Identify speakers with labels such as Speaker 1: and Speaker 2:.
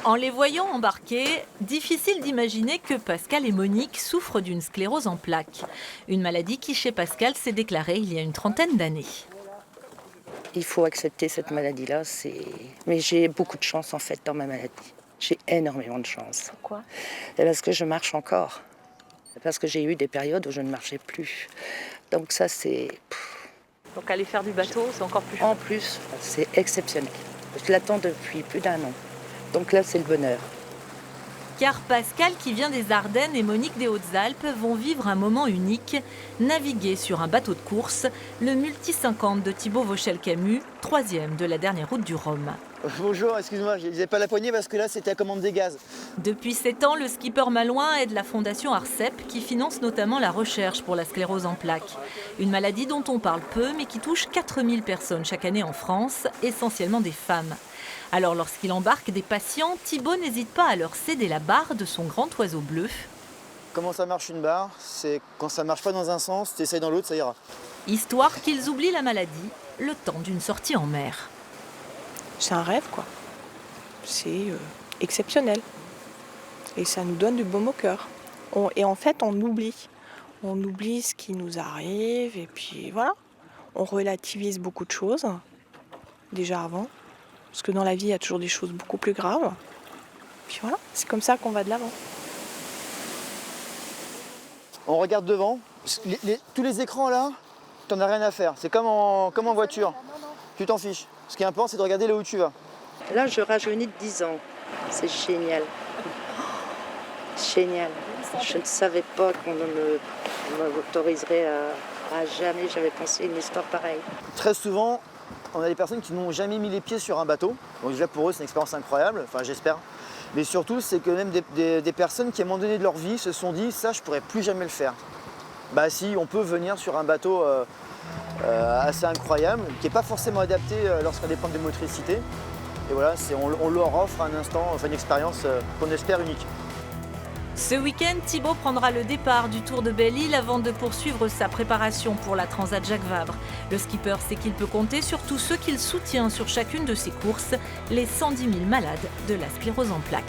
Speaker 1: En les voyant embarquer, difficile d'imaginer que Pascal et Monique souffrent d'une sclérose en plaques. Une maladie qui, chez Pascal, s'est déclarée il y a une trentaine d'années.
Speaker 2: Il faut accepter cette maladie-là. Mais j'ai beaucoup de chance en fait dans ma maladie. J'ai énormément de chance.
Speaker 3: Pourquoi?
Speaker 2: Et parce que je marche encore. Parce que j'ai eu des périodes où je ne marchais plus. Donc ça,
Speaker 3: Donc aller faire du bateau, c'est encore plus
Speaker 2: en
Speaker 3: chouette.
Speaker 2: plus, c'est exceptionnel. Je l'attends depuis plus d'1 an. Donc là, c'est le bonheur.
Speaker 1: Car Pascal, qui vient des Ardennes, et Monique des Hautes-Alpes vont vivre un moment unique, naviguer sur un bateau de course, le Multi 50 de Thibaut Vauchel-Camus, 3e de la dernière route du Rhum.
Speaker 4: Bonjour, excuse-moi, je n'ai pas la poignée parce que là c'était à commande des gaz.
Speaker 1: Depuis 7 ans, le skipper malouin aide la fondation ARCEP qui finance notamment la recherche pour la sclérose en plaques. Une maladie dont on parle peu mais qui touche 4000 personnes chaque année en France, essentiellement des femmes. Alors lorsqu'il embarque des patients, Thibaut n'hésite pas à leur céder la barre de son grand oiseau bleu.
Speaker 4: Comment ça marche une barre? C'est quand ça marche pas dans un sens, tu essayes dans l'autre, ça ira.
Speaker 1: Histoire qu'ils oublient la maladie, le temps d'une sortie en mer.
Speaker 5: C'est un rêve, quoi. C'est exceptionnel. Et ça nous donne du baume au cœur. Et en fait, on oublie. On oublie ce qui nous arrive. Et puis voilà. On relativise beaucoup de choses. Déjà avant. Parce que dans la vie, il y a toujours des choses beaucoup plus graves. Puis voilà. C'est comme ça qu'on va de l'avant.
Speaker 4: On regarde devant, tous les écrans là, t'en as rien à faire. C'est comme en voiture, tu t'en fiches. Ce qui importe, c'est de regarder là où tu vas.
Speaker 2: Là, je rajeunis de 10 ans. C'est génial. Génial. Je ne savais pas qu'on m'autoriserait à jamais. J'avais pensé une histoire pareille.
Speaker 4: Très souvent, on a des personnes qui n'ont jamais mis les pieds sur un bateau. Donc déjà pour eux, c'est une expérience incroyable, enfin j'espère. Mais surtout, c'est que même des personnes qui, à un moment donné de leur vie, se sont dit « ça, je pourrais plus jamais le faire ». Bah si, on peut venir sur un bateau assez incroyable, qui n'est pas forcément adapté lorsqu'on dépend de motricité. Et voilà, on leur offre un instant, enfin une expérience qu'on espère unique.
Speaker 1: Ce week-end, Thibaut prendra le départ du Tour de Belle-Île avant de poursuivre sa préparation pour la Transat Jacques Vabre. Le skipper sait qu'il peut compter sur tous ceux qu'il soutient sur chacune de ses courses, les 110 000 malades de la sclérose en plaques.